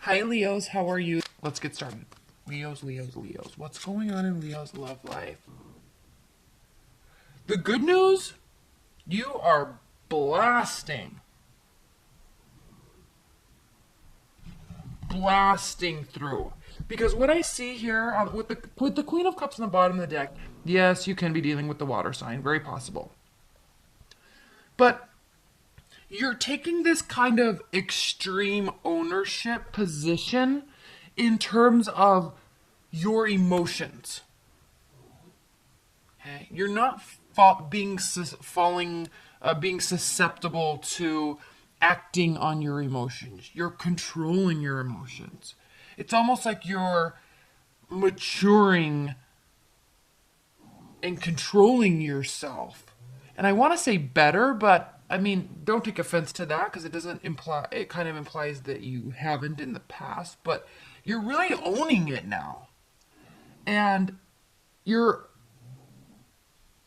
Hi, Leos. How are you? Let's get started. Leos. What's going on in Leo's love life? The good news? You are blasting. Blasting through. Because what I see here with the Queen of Cups on the bottom of the deck, yes, you can be dealing with the water sign. Very possible. But you're taking this kind of extreme ownership position in terms of your emotions. Okay? You're not being susceptible to acting on your emotions. You're controlling your emotions. It's almost like you're maturing and controlling yourself. And I want to say better, but I mean, don't take offense to that because it kind of implies that you haven't in the past, but you're really owning it now. And you're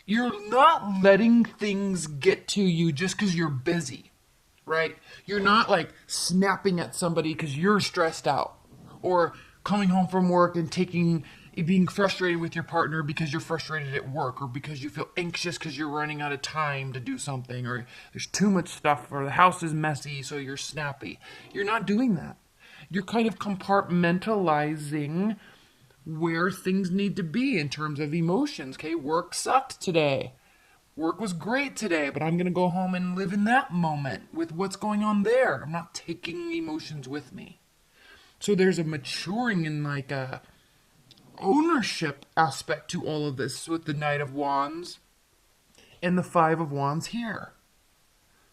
not letting things get to you just because you're busy, right? You're not like snapping at somebody because you're stressed out, or coming home from work and being frustrated with your partner because you're frustrated at work, or because you feel anxious because you're running out of time to do something, or there's too much stuff, or the house is messy so you're snappy. You're not doing that. You're kind of compartmentalizing where things need to be in terms of emotions. Okay, work sucked today. Work was great today, but I'm going to go home and live in that moment with what's going on there. I'm not taking emotions with me. So there's a maturing and like a ownership aspect to all of this with the Knight of Wands and the Five of Wands here.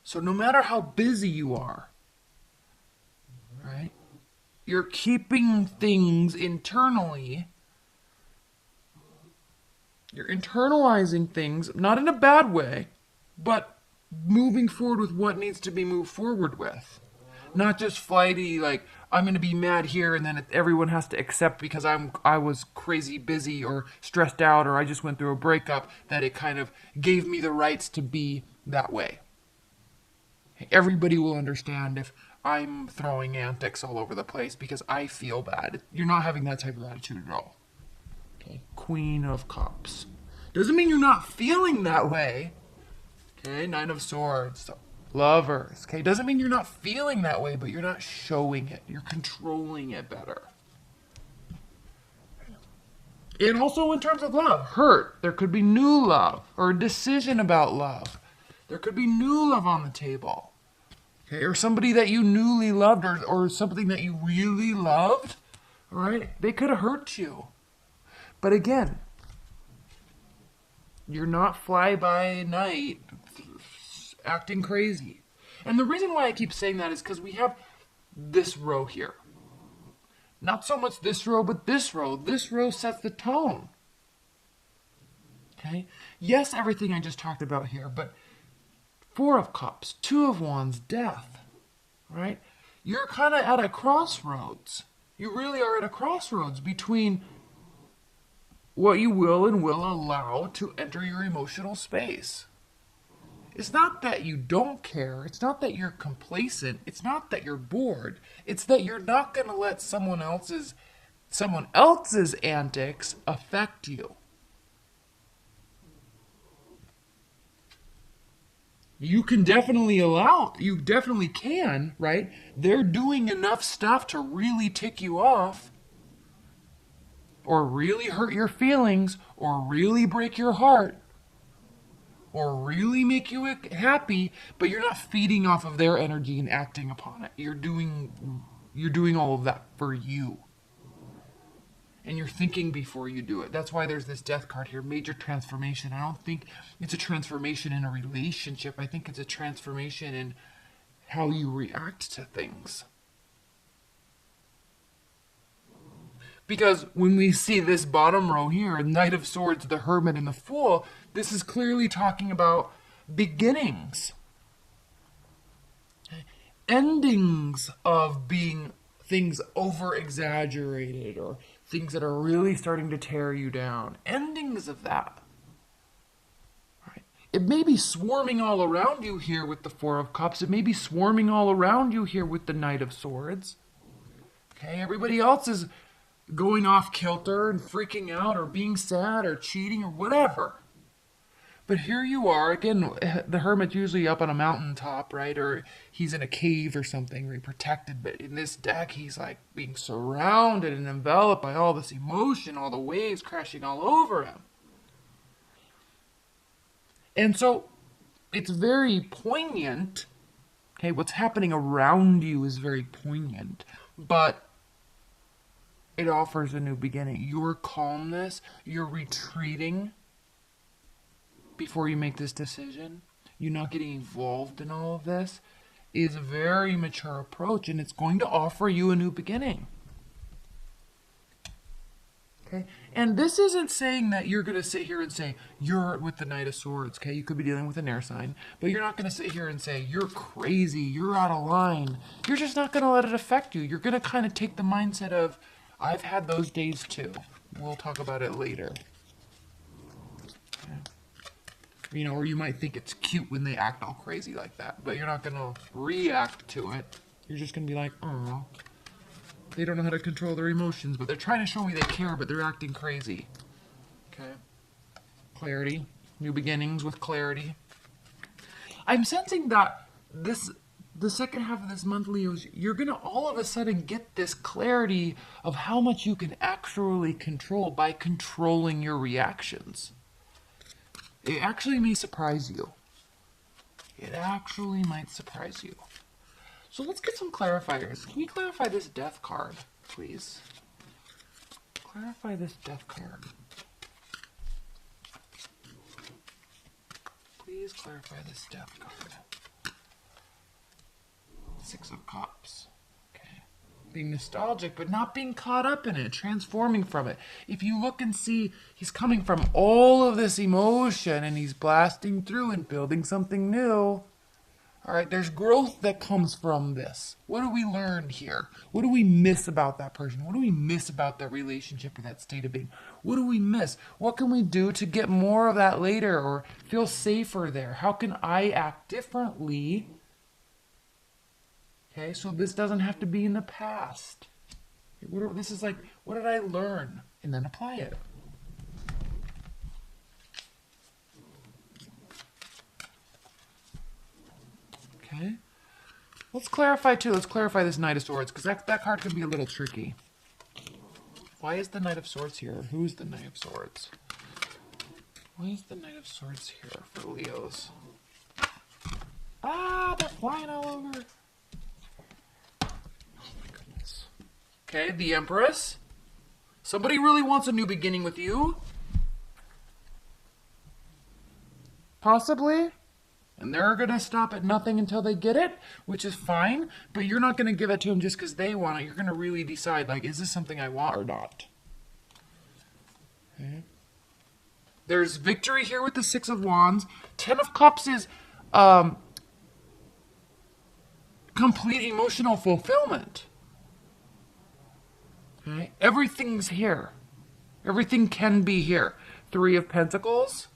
So no matter how busy you are, right, you're keeping things internally. You're internalizing things, not in a bad way, but moving forward with what needs to be moved forward with. Not just flighty, like, I'm going to be mad here and then everyone has to accept because I was crazy busy or stressed out or I just went through a breakup, that it kind of gave me the rights to be that way. Everybody will understand if I'm throwing antics all over the place because I feel bad. You're not having that type of attitude at all. Okay, Queen of Cups. Doesn't mean you're not feeling that way. Okay, Nine of Swords. So, Lovers. Okay, doesn't mean you're not feeling that way, but you're not showing it. You're controlling it better. And also in terms of love, hurt. There could be new love or a decision about love. There could be new love on the table. Okay, or somebody that you newly loved, or something that you really loved. All right, they could have hurt you. But again, you're not fly by night acting crazy. And the reason why I keep saying that is because we have this row here. Not so much this row, but this row. This row sets the tone. Okay? Yes, everything I just talked about here, but Four of Cups, Two of Wands, Death. Right? You're kind of at a crossroads. You really are at a crossroads between what you will and will allow to enter your emotional space. It's not that you don't care. It's not that you're complacent. It's not that you're bored. It's that you're not going to let someone else's antics affect you. You definitely can, right? They're doing enough stuff to really tick you off, or really hurt your feelings, or really break your heart, or really make you happy, but you're not feeding off of their energy and acting upon it. You're doing all of that for you. And you're thinking before you do it. That's why there's this Death card here, major transformation. I don't think it's a transformation in a relationship. I think it's a transformation in how you react to things. Because when we see this bottom row here, Knight of Swords, the Hermit, and the Fool, this is clearly talking about beginnings. Endings of being things over-exaggerated or things that are really starting to tear you down. Endings of that. Right? It may be swarming all around you here with the Four of Cups. It may be swarming all around you here with the Knight of Swords. Okay, everybody else is going off kilter and freaking out or being sad or cheating or whatever. But here you are, again, the hermit's usually up on a mountaintop, right? Or he's in a cave or something, right? Protected. But in this deck, he's like being surrounded and enveloped by all this emotion, all the waves crashing all over him. And so it's very poignant. Okay, what's happening around you is very poignant. But it offers a new beginning. Your calmness, your retreating before you make this decision, you not getting involved in all of this, is a very mature approach, and it's going to offer you a new beginning. Okay? And this isn't saying that you're going to sit here and say, you're with the Knight of Swords, okay? You could be dealing with an air sign, but you're not going to sit here and say, you're crazy, you're out of line. You're just not going to let it affect you. You're going to kind of take the mindset of, I've had those days too. We'll talk about it later. Okay. You know, or you might think it's cute when they act all crazy like that, but you're not going to react to it. You're just going to be like, oh, they don't know how to control their emotions, but they're trying to show me they care, but they're acting crazy. Okay. Clarity. New beginnings with clarity. I'm sensing that the second half of this month, Leos, you're going to all of a sudden get this clarity of how much you can actually control by controlling your reactions. It actually may surprise you. It actually might surprise you. So let's get some clarifiers. Can you clarify this death card, please? Clarify this death card. Please clarify this death card. Six of Cups. Okay. Being nostalgic, but not being caught up in it, transforming from it. If you look and see, he's coming from all of this emotion and he's blasting through and building something new. All right, there's growth that comes from this. What do we learn here? What do we miss about that person? What do we miss about that relationship or that state of being? What do we miss? What can we do to get more of that later or feel safer there? How can I act differently? Okay, so this doesn't have to be in the past. This is like, what did I learn? And then apply it. Okay. Let's clarify too. Let's clarify this Knight of Swords, because that card could be a little tricky. Why is the Knight of Swords here? Who's the Knight of Swords? Why is the Knight of Swords here for Leos? Ah, they're flying all over. Oh my goodness. Okay, the Empress. Somebody really wants a new beginning with you. Possibly. And they're going to stop at nothing until they get it, which is fine. But you're not going to give it to them just because they want it. You're going to really decide, like, is this something I want or not? Okay. There's victory here with the Six of Wands. Ten of Cups is complete emotional fulfillment. Okay. Everything's here. Everything can be here. Three of Pentacles.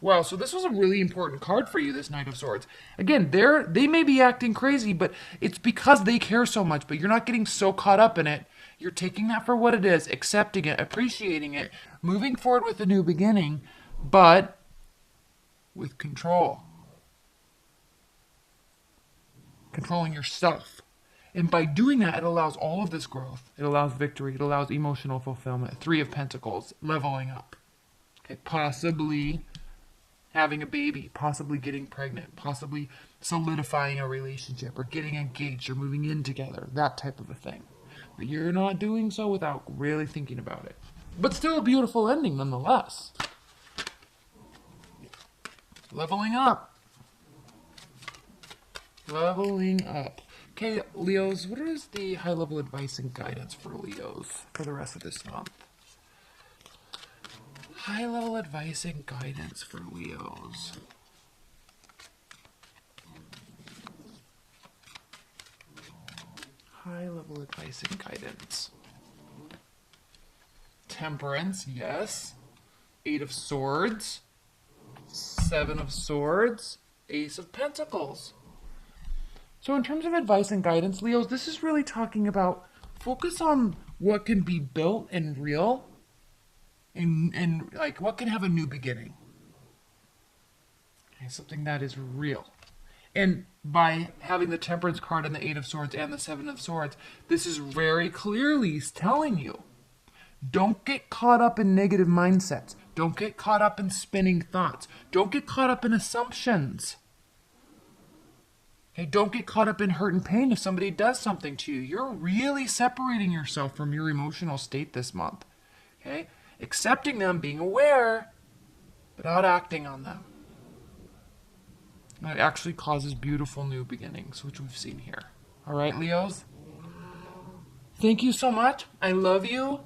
Wow, so this was a really important card for you, this Knight of Swords. Again, they may be acting crazy, but it's because they care so much, but you're not getting so caught up in it. You're taking that for what it is, accepting it, appreciating it, moving forward with a new beginning, but with control. Controlling yourself. And by doing that, it allows all of this growth. It allows victory. It allows emotional fulfillment. Three of Pentacles, leveling up. Okay, possibly having a baby, possibly getting pregnant, possibly solidifying a relationship or getting engaged or moving in together, that type of a thing. But you're not doing so without really thinking about it. But still a beautiful ending nonetheless. Leveling up. Leveling up. Okay, Leos, what is the high-level advice and guidance for Leos for the rest of this month? High-level advice and guidance for Leos. High-level advice and guidance. Temperance, yes. Eight of Swords. Seven of Swords. Ace of Pentacles. So in terms of advice and guidance, Leos, this is really talking about focus on what can be built and real, and like what can have a new beginning. Okay, something that is real. And by having the Temperance card and the Eight of Swords and the Seven of Swords, this is very clearly telling you, don't get caught up in negative mindsets. Don't get caught up in spinning thoughts. Don't get caught up in assumptions. Okay, don't get caught up in hurt and pain if somebody does something to you. You're really separating yourself from your emotional state this month. Okay? Accepting them, being aware, but not acting on them. That actually causes beautiful new beginnings, which we've seen here. All right, Leos? Thank you so much. I love you.